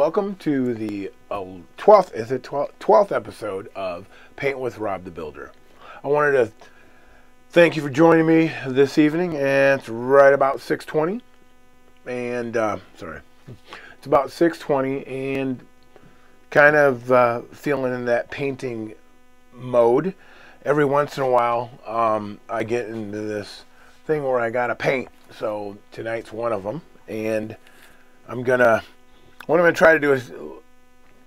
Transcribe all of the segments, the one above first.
welcome to the 12th episode of Paint with Rob the Builder. I wanted to thank you for joining me this evening, and it's right about 6:20, and it's about 6:20, and kind of feeling in that painting mode. Every once in a while, I get into this thing where I gotta paint, so tonight's one of them, and what I'm going to try to do is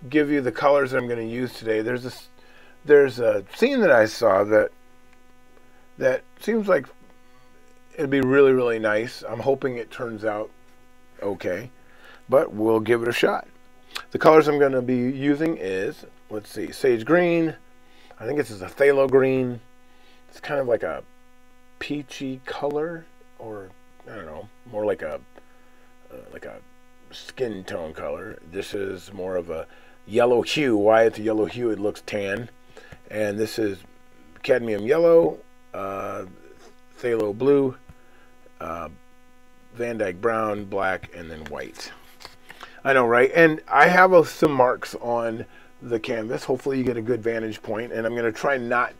give you the colors that I'm going to use today. There's a scene that I saw that seems like it'd be really, really nice. I'm hoping it turns out okay, but we'll give it a shot. The colors I'm going to be using is, let's see, sage green. I think this is a phthalo green. It's kind of like a peachy color, or I don't know, more like a skin tone color. This is more of a yellow hue. Why it's a yellow hue? It looks tan. And this is cadmium yellow, phthalo blue, Van Dyke brown, black, and then white. I know, right? And I have some marks on the canvas. Hopefully you get a good vantage point. And I'm going to try not,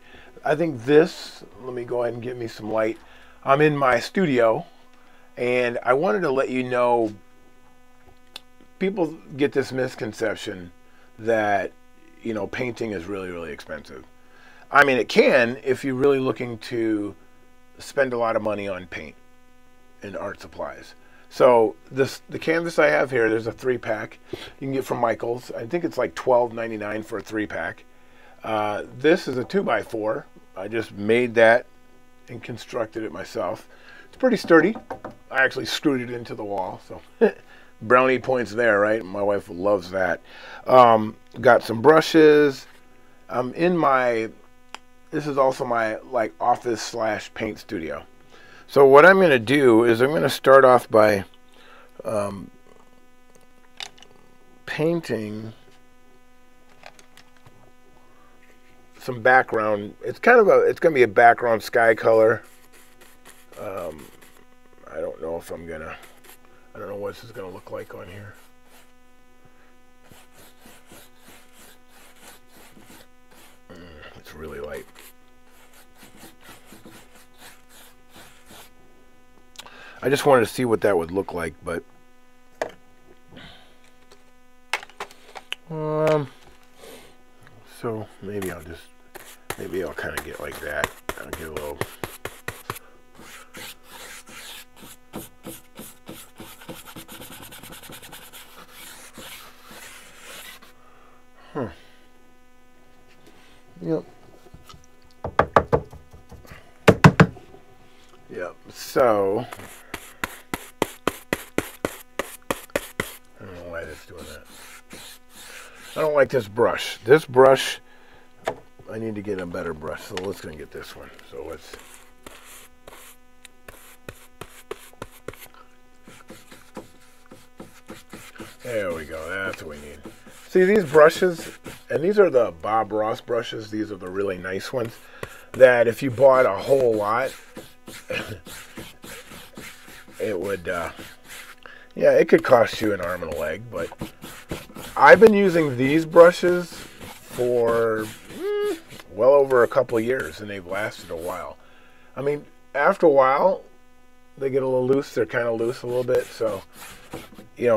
I think this, let me go ahead and get me some light. I'm in my studio, and I wanted to let you know, people get this misconception that, painting is really, really expensive. I mean, it can if you're really looking to spend a lot of money on paint and art supplies. So the canvas I have here, there's a 3-pack you can get from Michaels. I think it's like $12.99 for a 3-pack. This is a 2x4. I just made that and constructed it myself. It's pretty sturdy. I actually screwed it into the wall, so brownie points there, right? My wife loves that. Got some brushes. This is also my office / paint studio. So what I'm going to do is I'm going to start off by painting some background. It's going to be a background sky color. I don't know if I don't know what this is going to look like on here. It's really light. I just wanted to see what that would look like, but so maybe I'll kind of get like that. I'll get a little. Yep. So I don't know why it's doing that. I don't like this brush. This brush, I need to get a better brush. So let's go and get this one. So let's. There we go. That's what we need. See, these brushes, and these are the Bob Ross brushes. These are the really nice ones that if you bought a whole lot, it would, it could cost you an arm and a leg. But I've been using these brushes for well over a couple of years, and they've lasted a while. I mean, after a while, they get a little loose. They're kind of loose a little bit. So,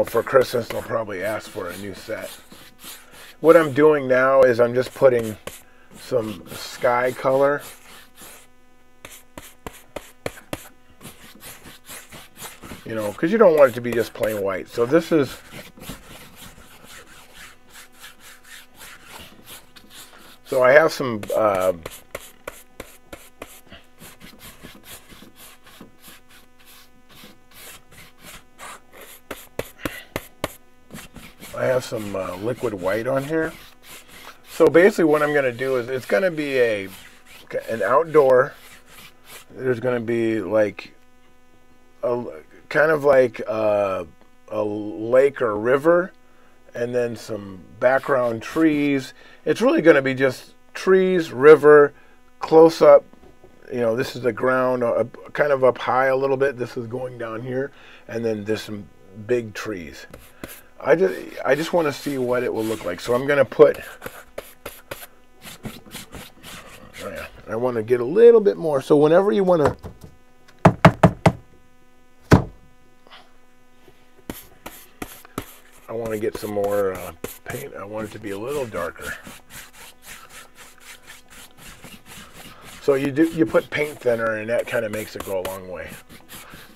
for Christmas, they'll probably ask for a new set. What I'm doing now is I'm just putting some sky color. Because you don't want it to be just plain white. So this is, so I have some, liquid white on here. So basically what I'm going to do is it's going to be an outdoor. There's going to be like a kind of like a lake or river, and then some background trees. It's really going to be just trees, river, close up. This is the ground, kind of up high a little bit. This is going down here, and then there's some big trees. I just want to see what it will look like. So I'm going to put, I want to get a little bit more. So whenever you want to, I want to get some more paint. I want it to be a little darker. So you put paint thinner, and that kind of makes it go a long way.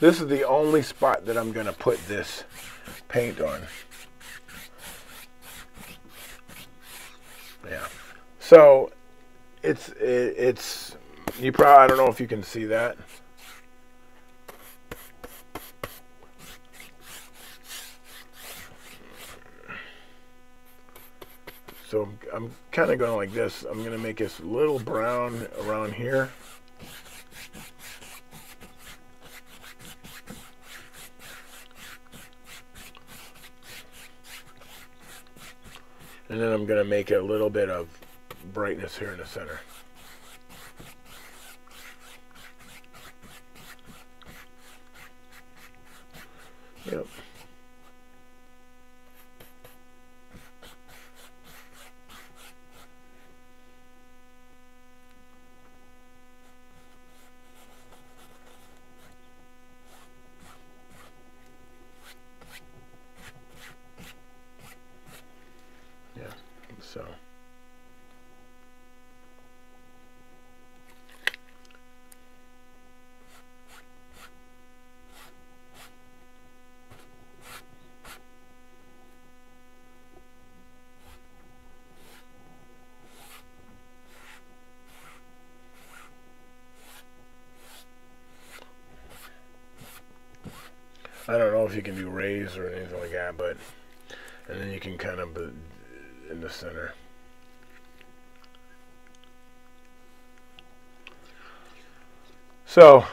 This is the only spot that I'm going to put this paint on. Yeah. So it's you probably, I don't know if you can see that. So I'm kind of going like this. I'm going to make this a little brown around here. And then I'm going to make a little bit of brightness here in the center. Yep. Yeah, so. I don't know if you can do rays or anything like that, but, and then you can kind of in the center. So,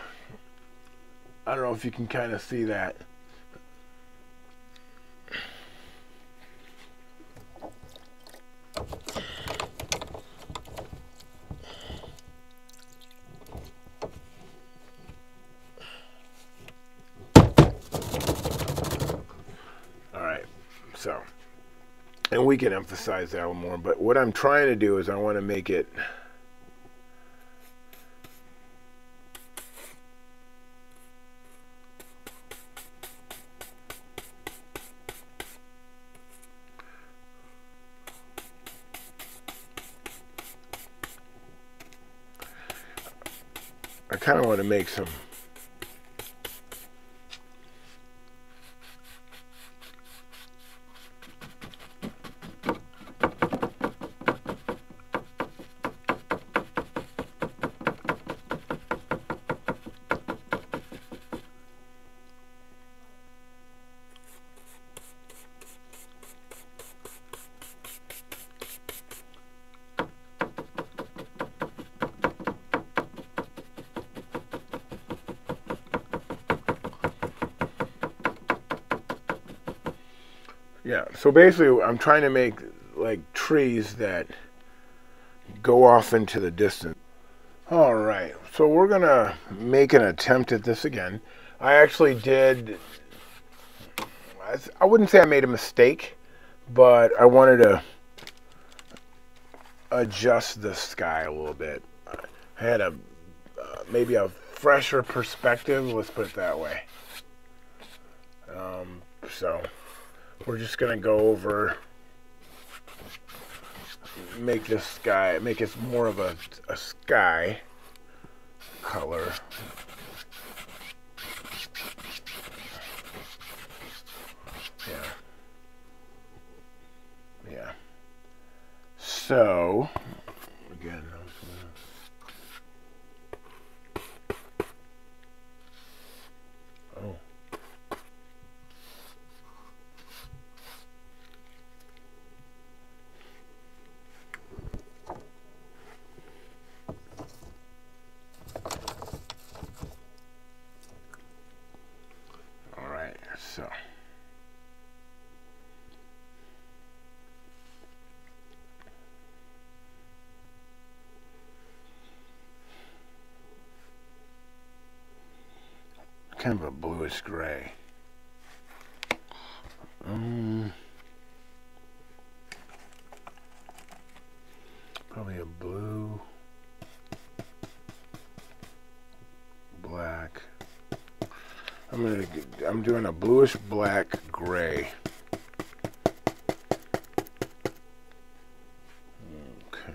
I don't know if you can kind of see that. So, and we can emphasize that a little more, but what I'm trying to do is I want to make it I kind of want to make some yeah, so basically I'm trying to make like trees that go off into the distance. All right, so we're gonna make an attempt at this again. I actually did, I wouldn't say I made a mistake, but I wanted to adjust the sky a little bit. I had a maybe a fresher perspective, let's put it that way. So we're just gonna go over, make this sky, make it more of a sky color. Yeah. Yeah. So again, oh. So kind of a bluish gray. Probably a blue, black. I'm doing a bluish black gray. Okay.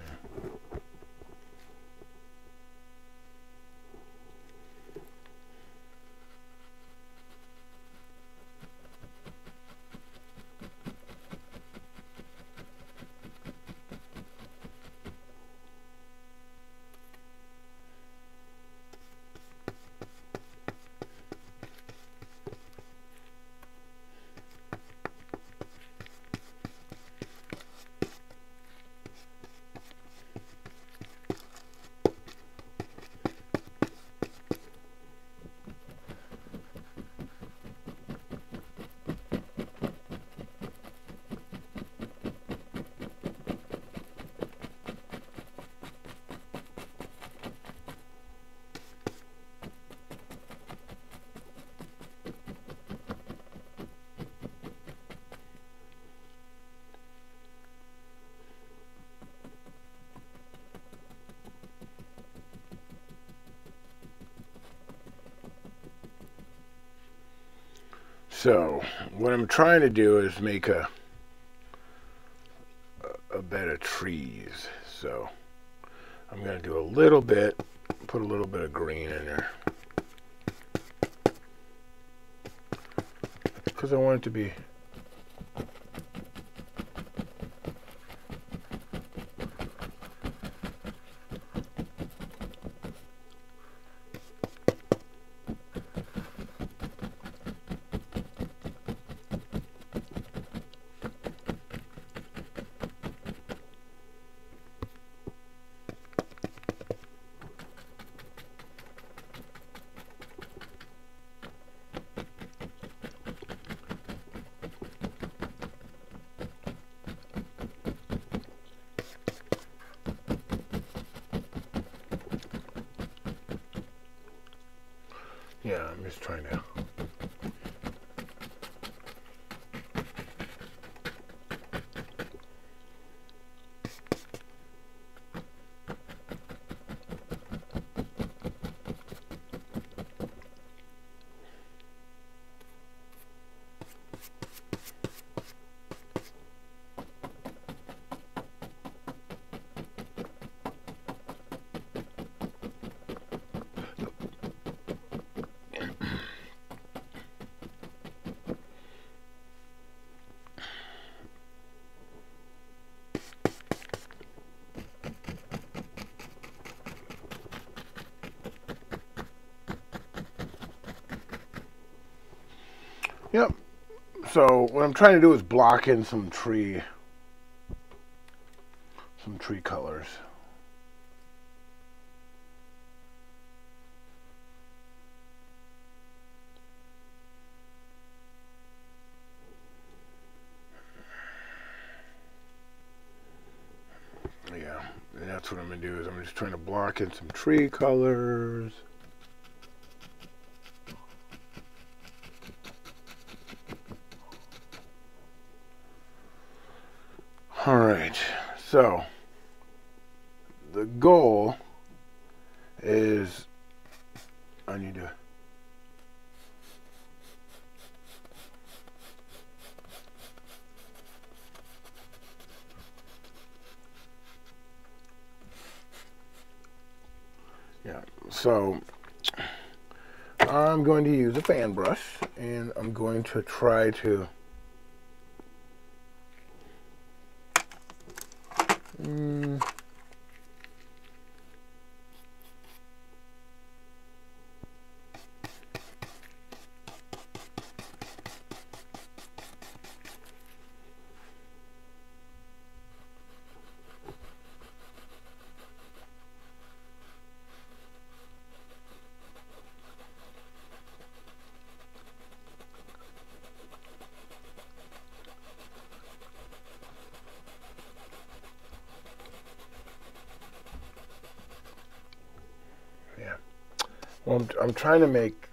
So what I'm trying to do is make a bed of trees. So I'm going to do a little bit, put a little bit of green in there, because I want it to be yeah, I'm just trying to. Yep. So what I'm trying to do is block in some tree colors. Yeah, and that's what I'm going to do is I'm just trying to block in some tree colors. All right, so the goal is I need to so I'm going to use a fan brush and I'm going to try to well, I'm trying to make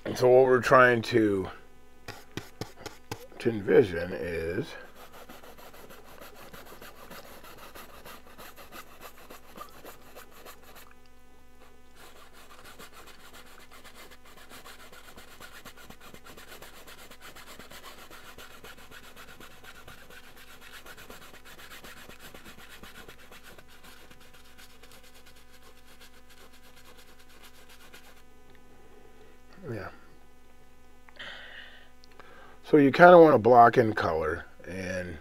And so what we're trying to envision is yeah. So you kind of want to block in color, and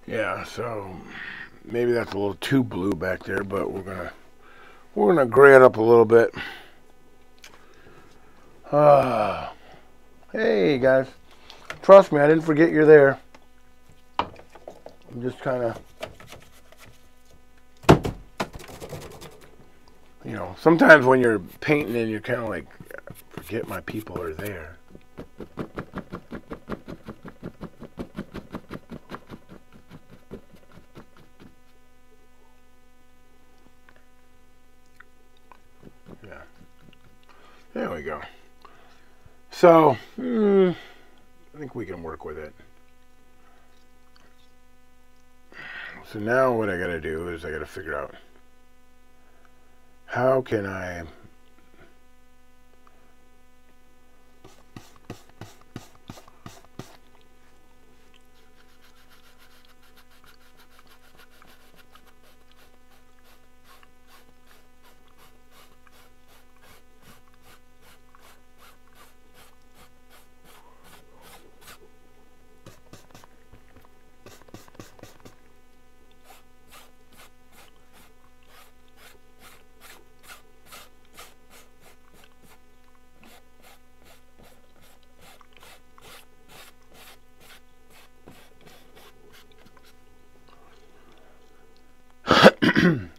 yeah, so maybe that's a little too blue back there, but we're gonna gray it up a little bit. Hey guys, trust me, I didn't forget you're there. I'm just kind of, you know, sometimes when you're painting and you're kind of like, forget my people are there. Yeah. There we go. So, I think we can work with it. So now what I gotta do is I gotta figure out how can I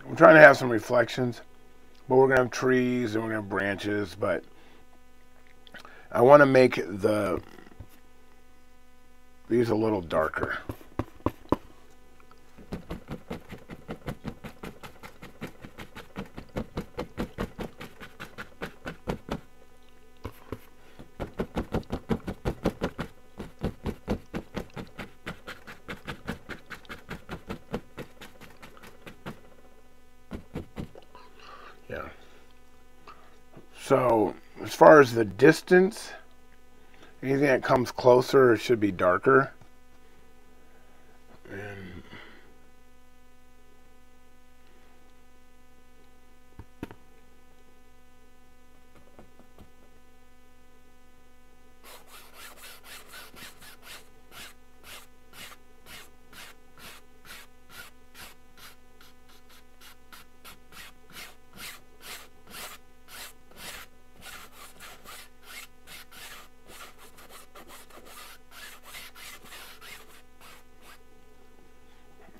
we're trying to have some reflections, but we're gonna have trees and we're gonna have branches, but I want to make these a little darker. Yeah. So as far as the distance, anything that comes closer should be darker. And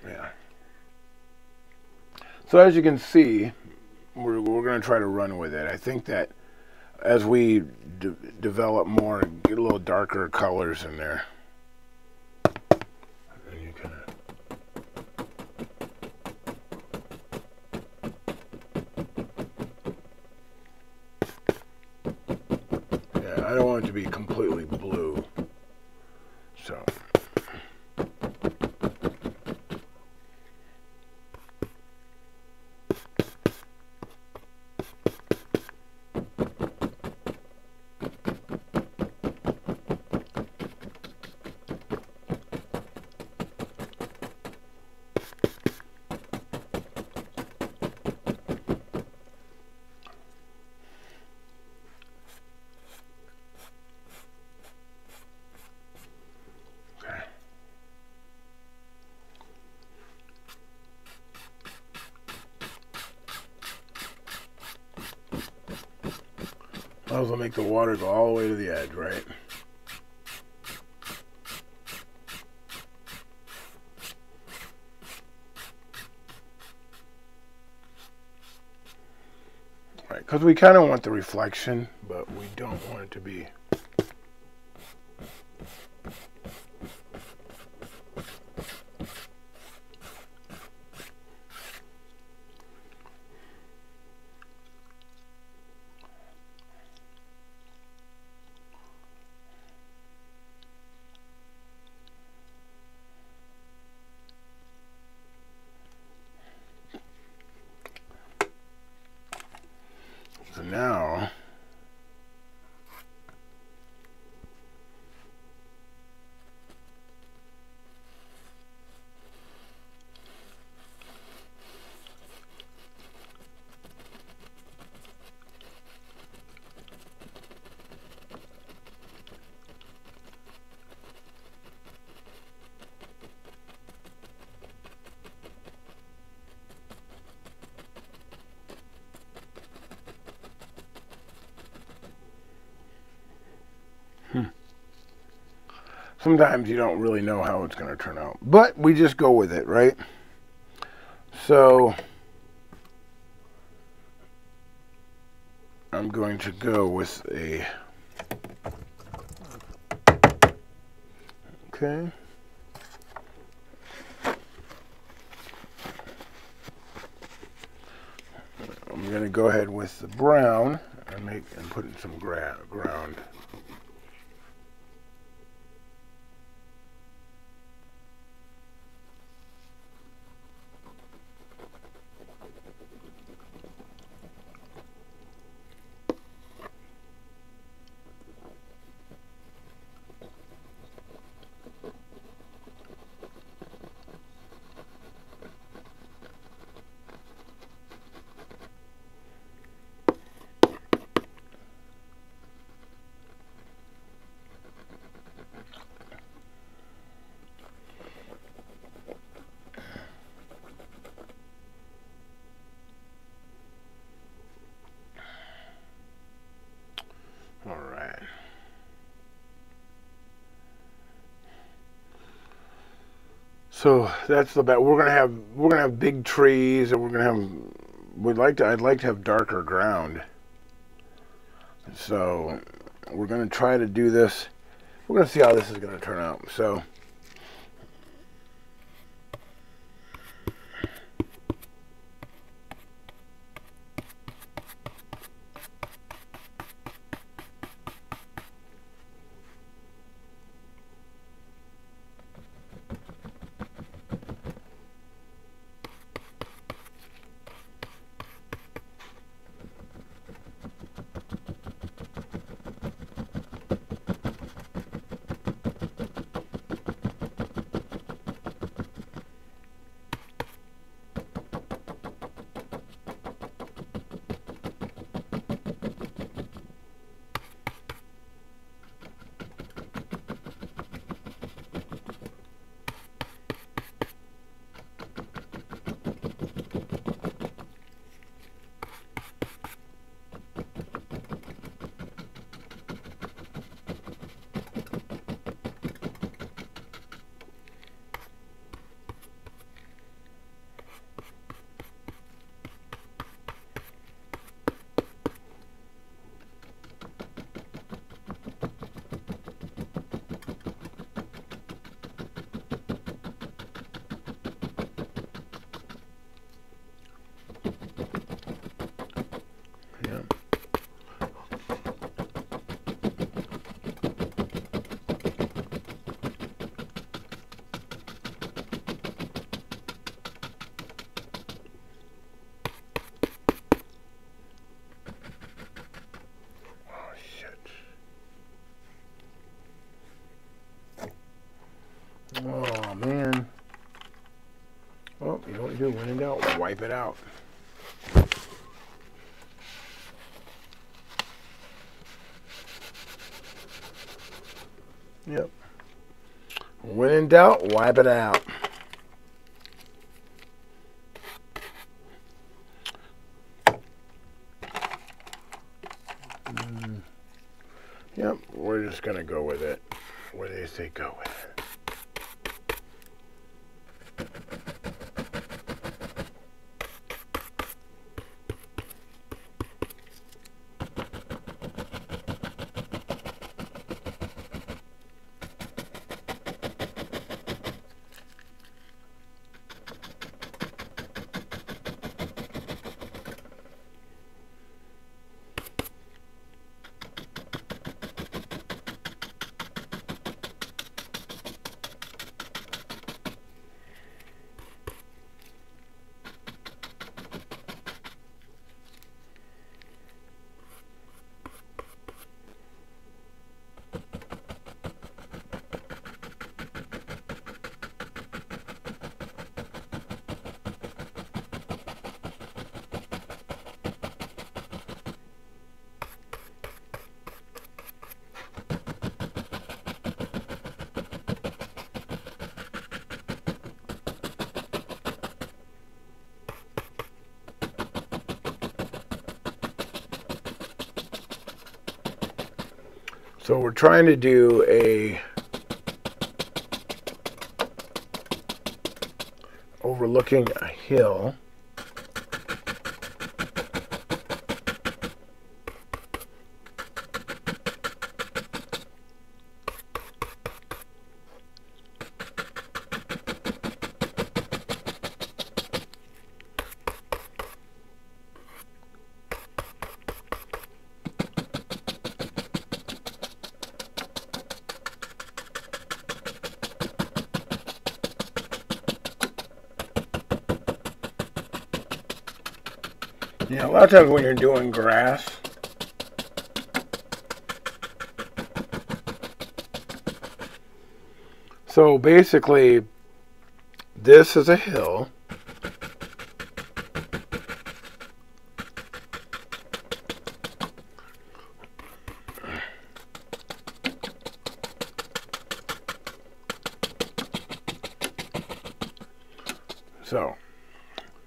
yeah. So as you can see, we're going to try to run with it. I think that as we develop more, get a little darker colors in there. And you kind of, yeah, I don't want it to be completely blue. So. Might as well make the water go all the way to the edge, right? Right, because we kind of want the reflection, but we don't want it to be. So now, sometimes you don't really know how it's going to turn out, but we just go with it, right? So I'm going to go with a, okay. I'm going to go ahead with the brown and put in some ground. All right. So that's the bet. We're gonna have big trees, and I'd like to have darker ground. So we're gonna try to do this. We're gonna see how this is gonna turn out. So. Oh man. Oh, you know what you do? When in doubt, wipe it out. Yep. When in doubt, wipe it out. Yep, we're just going to go with it. Where they say go with it. So we're trying to do a overlooking a hill. Yeah, a lot of times when you're doing grass, so basically this is a hill.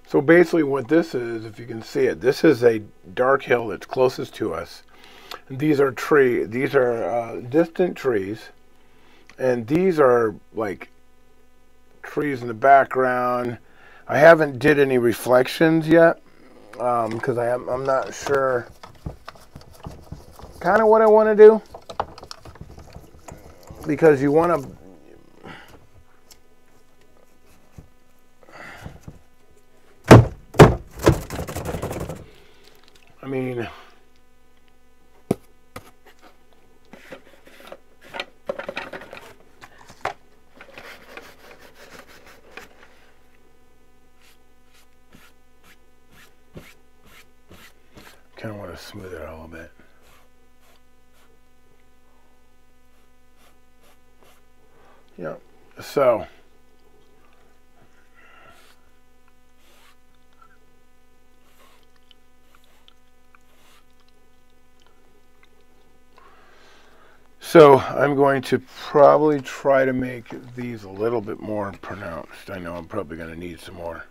So basically what this is, if you can see it, this is a dark hill that's closest to us. These are distant trees, and these are like trees in the background. I haven't did any reflections yet because I'm not sure kind of what I want to do, because you want to kind of want to smooth it out a little bit. Yeah, so I'm going to probably try to make these a little bit more pronounced. I know I'm probably going to need some more.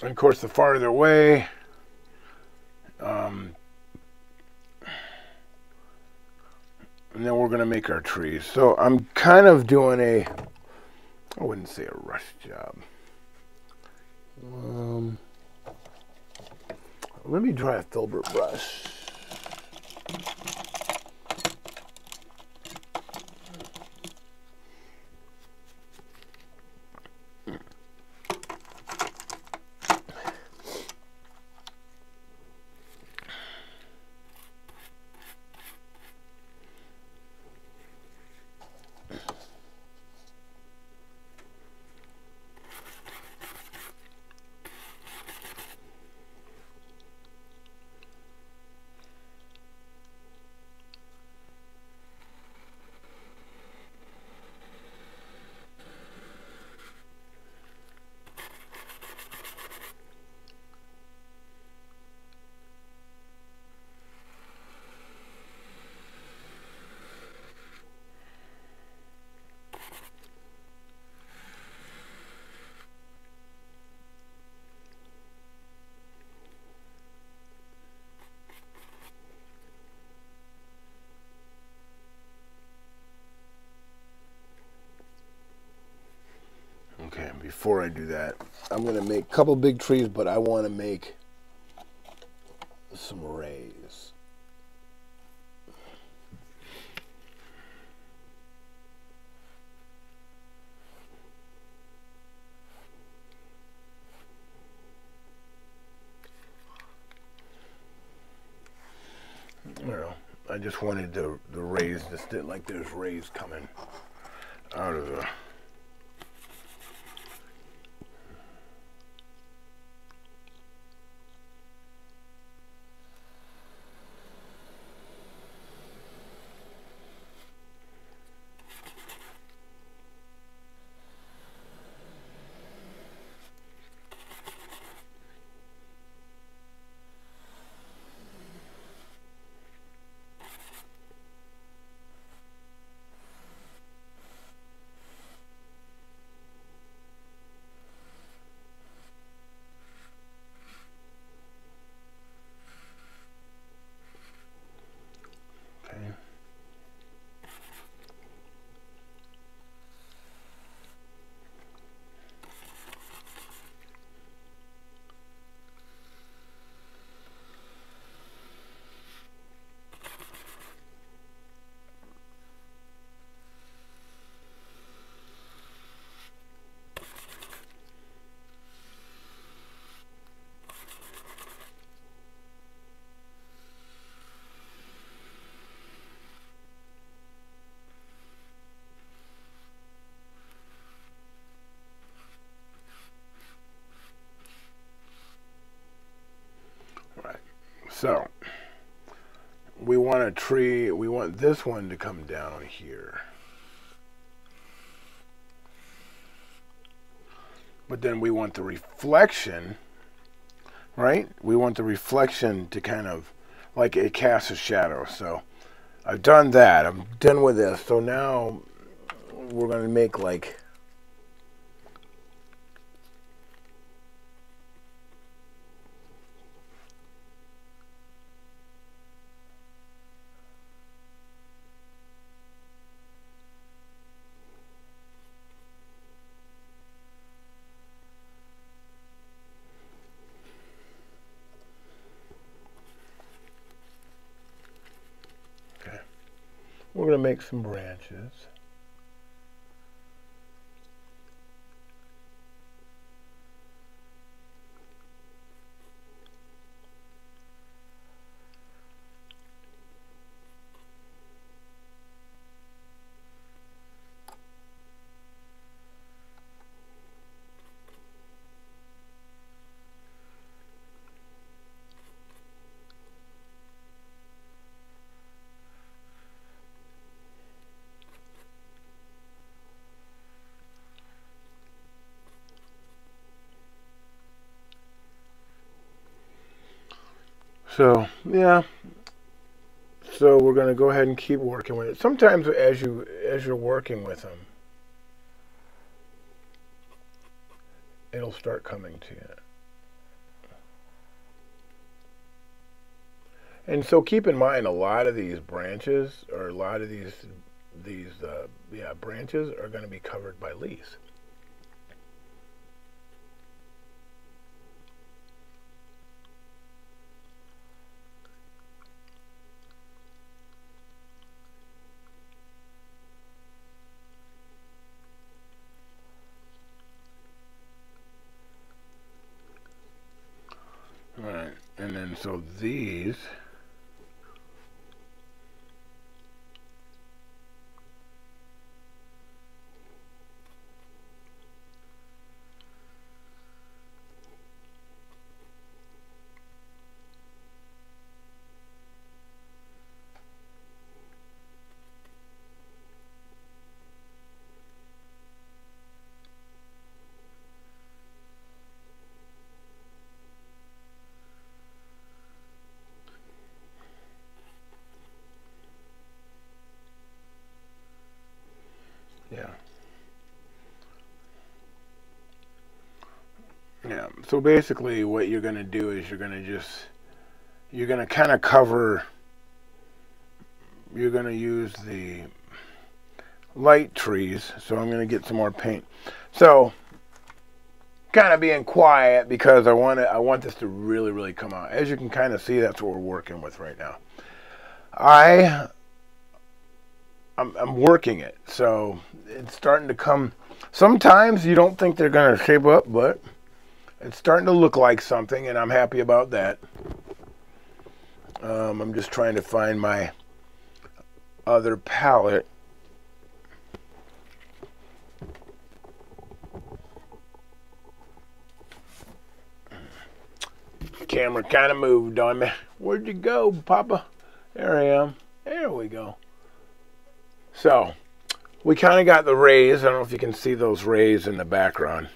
And of course, the farther away, and then we're going to make our trees. So I'm kind of doing I wouldn't say a rush job. Let me try a filbert brush. Okay, before I do that, I'm going to make a couple big trees, but I want to make some rays. I don't know. I just wanted the rays to sit like there's rays coming out of the... So, we want a tree, we want this one to come down here. But then we want the reflection, right? We want the reflection to kind of, like it casts a shadow. So, I've done that. I'm done with this. So now, we're going to make like... We're going to make some branches. So, yeah. So we're going to go ahead and keep working with it. Sometimes as you're working with them, it'll start coming to you. And so keep in mind, a lot of these branches, or a lot of these branches are going to be covered by leaves. All right, and then so these. Yeah. Yeah. So basically what you're going to do is you're going to kind of cover, you're going to use the light trees. So I'm going to get some more paint. So kind of being quiet because I want this to really, really come out. As you can kind of see, that's what we're working with right now. I'm working it, so it's starting to come. Sometimes you don't think they're going to shape up, but it's starting to look like something, and I'm happy about that. I'm just trying to find my other palette. Camera kind of moved on me. Where'd you go, Papa? There I am. There we go. So, we kind of got the rays. I don't know if you can see those rays in the background.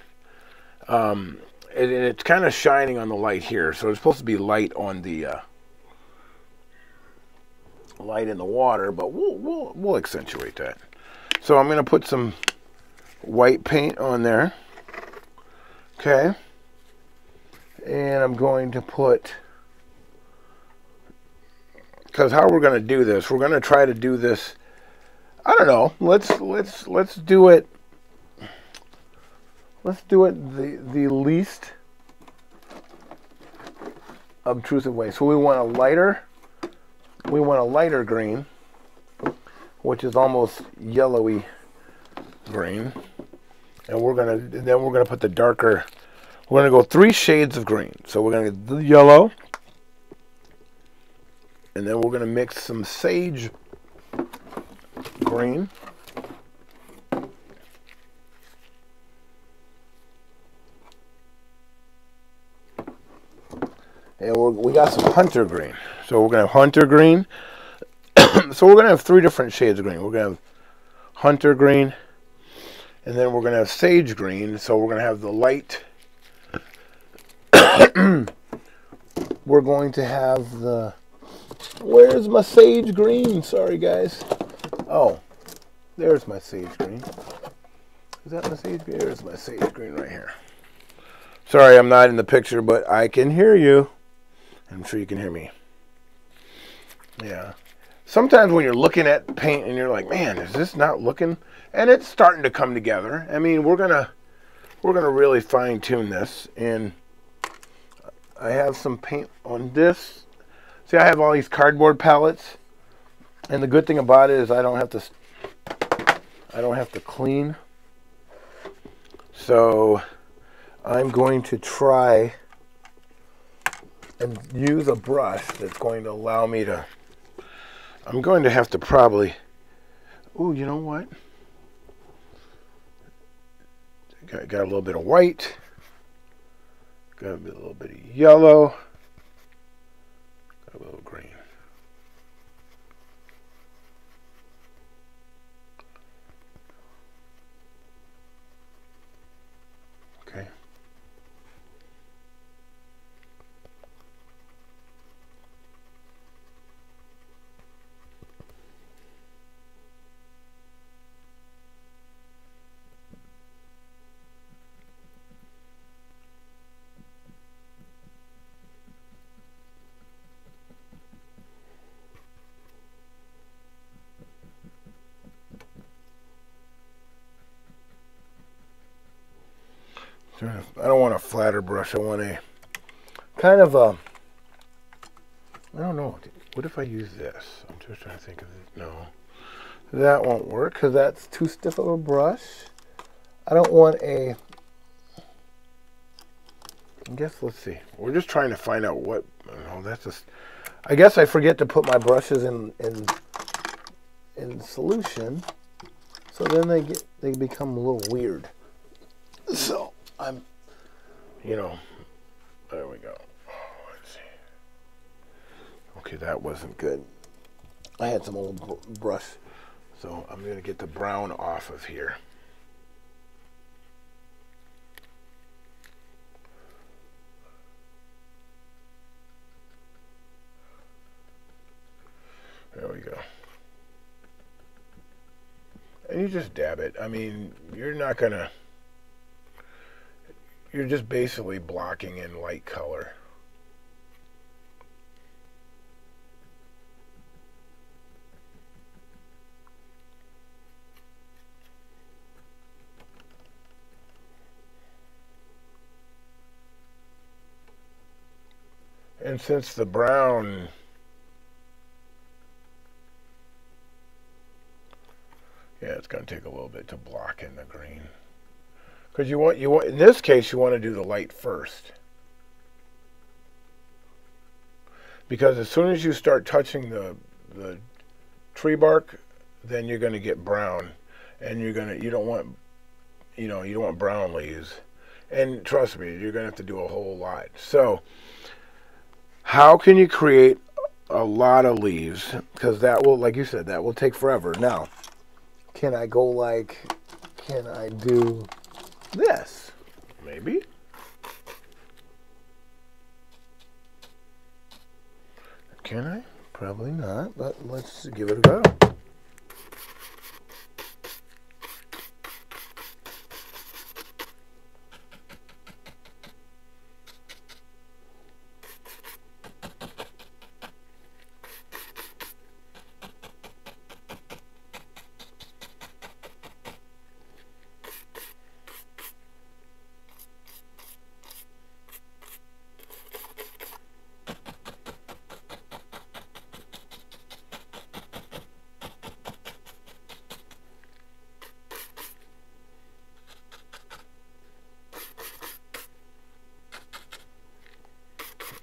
And it's kind of shining on the light here. So it's supposed to be light on the light in the water, but we'll accentuate that. So I'm going to put some white paint on there. Okay. And I'm going to put, because how we're going to do this, we're going to try to do this. I don't know. Let's do it. Let's do it the least obtrusive way. So we want a lighter green, which is almost yellowy green, and then we're gonna put the darker. We're gonna go 3 shades of green. So we're gonna get the yellow, and then we're gonna mix some sage green. And we got some hunter green. So we're going to have hunter green. So we're going to have 3 different shades of green. We're going to have hunter green. And then we're going to have sage green. So we're going to have the light. We're going to have the... Where's my sage green? Sorry, guys. Oh, there's my sage green. Is that my sage green? There's my sage green right here. Sorry, I'm not in the picture, but I can hear you. I'm sure you can hear me. Yeah. Sometimes when you're looking at paint and you're like, man, is this not looking? And it's starting to come together. I mean, we're gonna really fine tune this. And I have some paint on this. See, I have all these cardboard palettes. And the good thing about it is I don't have to clean. So I'm going to try and use a brush that's going to allow me to, I'm going to have to probably, ooh, you know what? Got a little bit of white, got a little bit of yellow, got a little green. Okay. I don't want a flatter brush. I want a kind of a, I don't know. What if I use this? I'm just trying to think of it. No, that won't work because that's too stiff of a brush. I don't want a, I guess, let's see. We're just trying to find out what, no, that's just, I guess I forget to put my brushes in solution. So then they become a little weird. So I'm, you know, there we go. Oh, let's see. Okay, that wasn't good. I had some old brush, so I'm going to get the brown off of here. There we go. And you just dab it. I mean, you're not going to, you're just basically blocking in light color. And since the brown, yeah, it's going to take a little bit to block in the green. Because you want, in this case, you want to do the light first. Because as soon as you start touching the tree bark, then you're going to get brown, and you don't want, you don't want brown leaves. And trust me, you're going to have to do a whole lot. So, how can you create a lot of leaves? Because that will, like you said, that will take forever. Now, can I do this? Maybe. Can I? Probably not, but let's give it a go.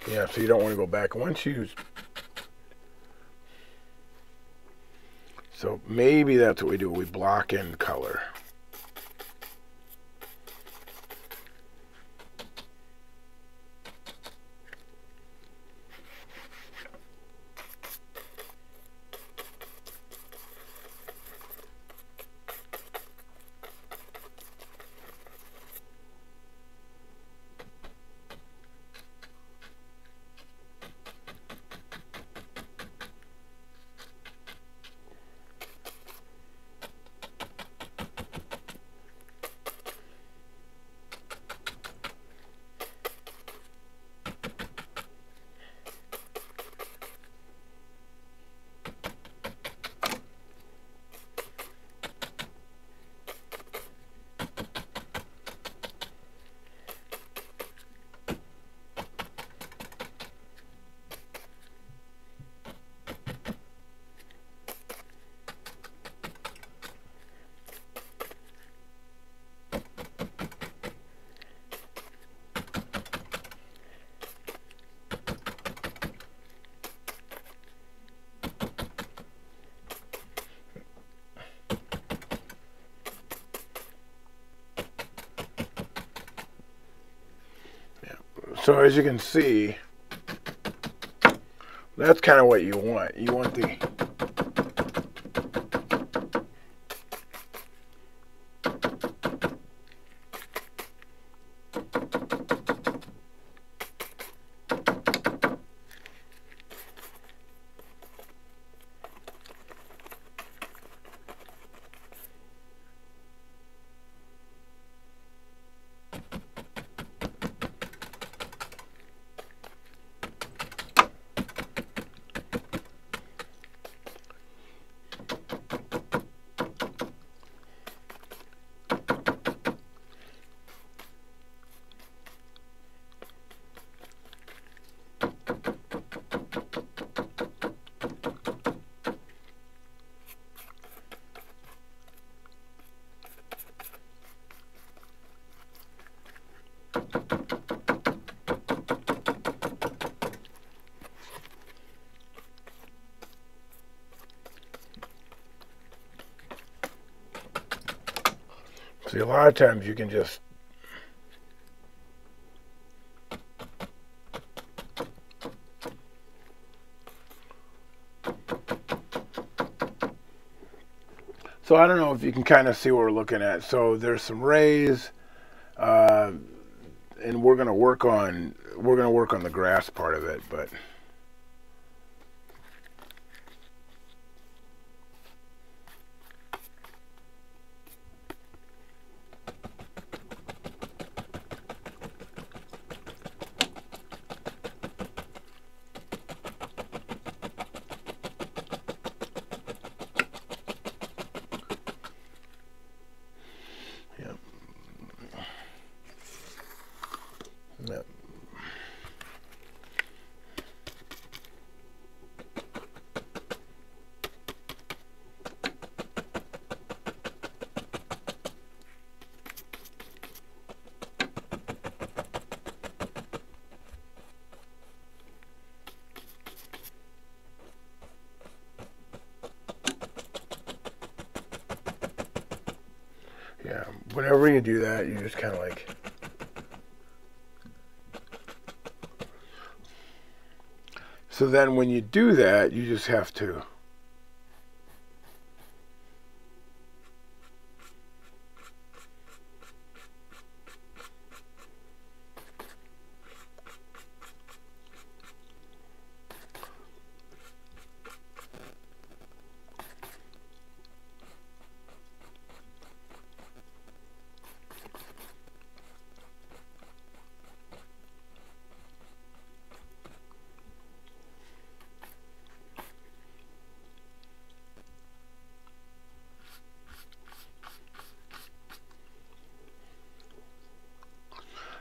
Yeah, so you don't want to go back. So maybe that's what we do. We block in color. So as you can see, that's kind of what you want. You want the see, a lot of times you can just so I don't know if you can kind of see what we're looking at. So there's some rays, and we're gonna work on the grass part of it, but. whenever you do that, you just kind of like... So then when you do that, you just have to...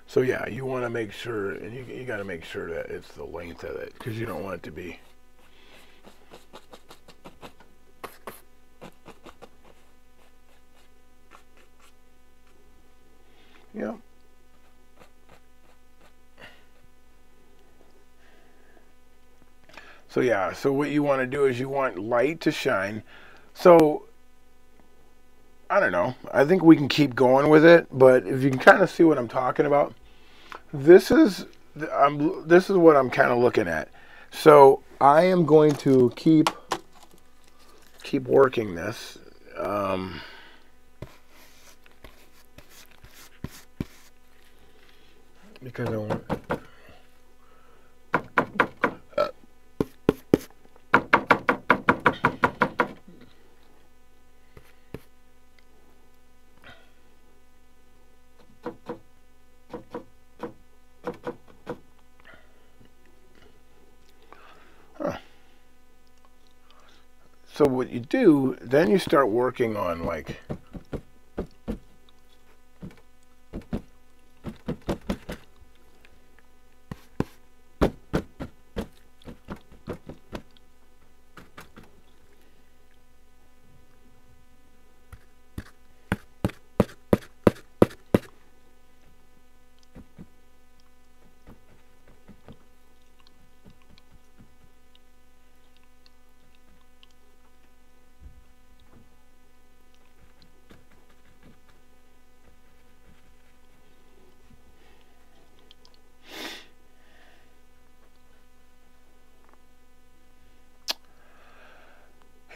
So yeah, you want to make sure, and you got to make sure that it's the length of it, because you don't want it to be... Yeah. So yeah, so what you want to do is you want light to shine. So I don't know. I think we can keep going with it, but if you can kind of see what I'm talking about, this is what I'm kind of looking at. So I am going to keep working this. Because I want... So what you do, then you start working on like...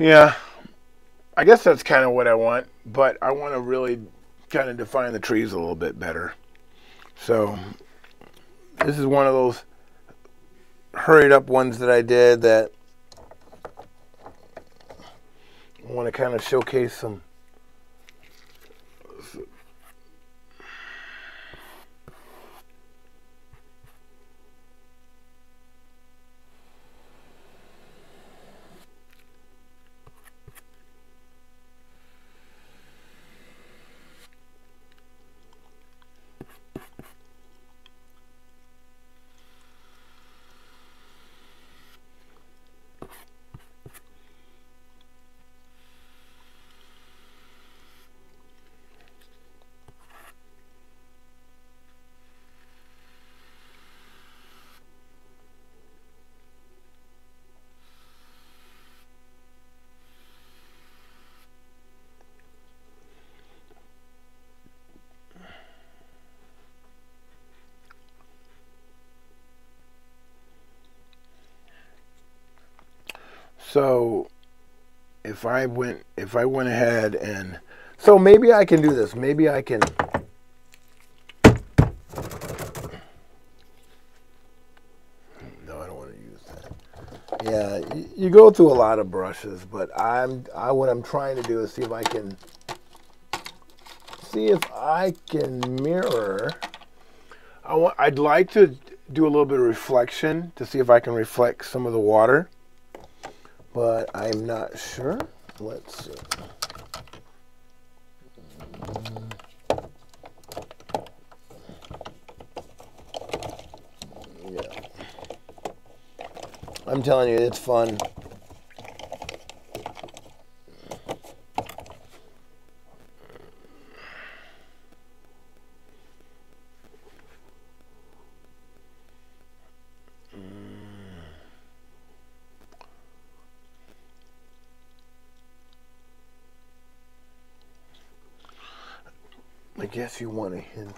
Yeah, I guess that's kind of what I want, but I want to really kind of define the trees a little bit better. So this is one of those hurried up ones that I did that I want to kind of showcase some. So if I went ahead and, so maybe I can do this. Maybe I can. No, I don't want to use that. Yeah, you go through a lot of brushes, but what I'm trying to do is see if I can mirror. I'd like to do a little bit of reflection to see if I can reflect some of the water, but I'm not sure. Let's see. Yeah. I'm telling you, it's fun. I guess you want a hint.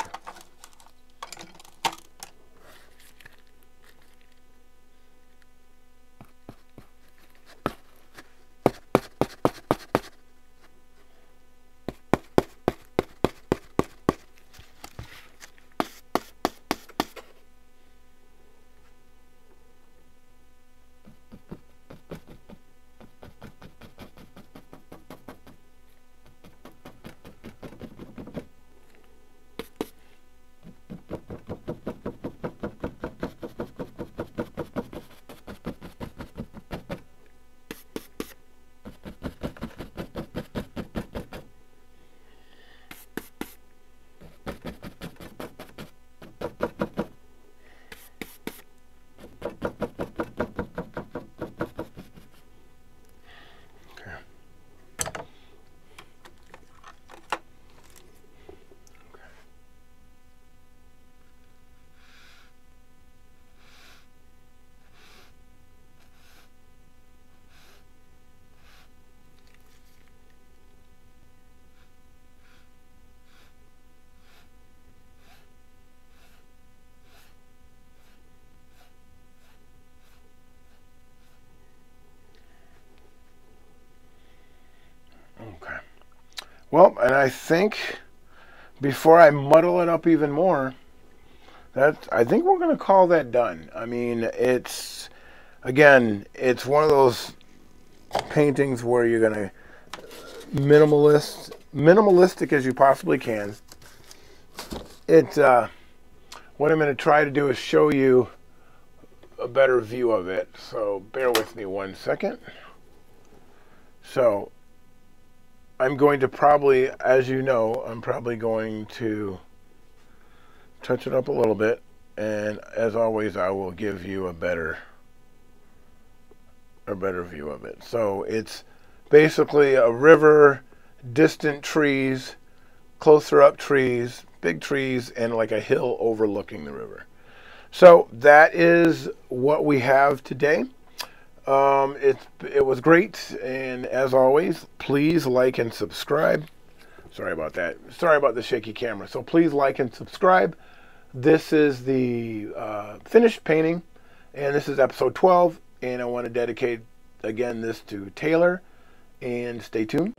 Okay. Well, and I think before I muddle it up even more, I think we're going to call that done. I mean, it's one of those paintings where you're going to minimalistic as you possibly can. What I'm going to try to do is show you a better view of it. So bear with me one second. So I'm going to probably, as you know, I'm probably going to touch it up a little bit, and as always, I will give you a better view of it. So it's basically a river, distant trees, closer up trees, big trees, and like a hill overlooking the river. So that is what we have today. It was great, and as always, please like and subscribe. Sorry about that. Sorry about the shaky camera. So please like and subscribe. This is the finished painting, and this is episode 12, and I want to dedicate again this to Taylor, and stay tuned.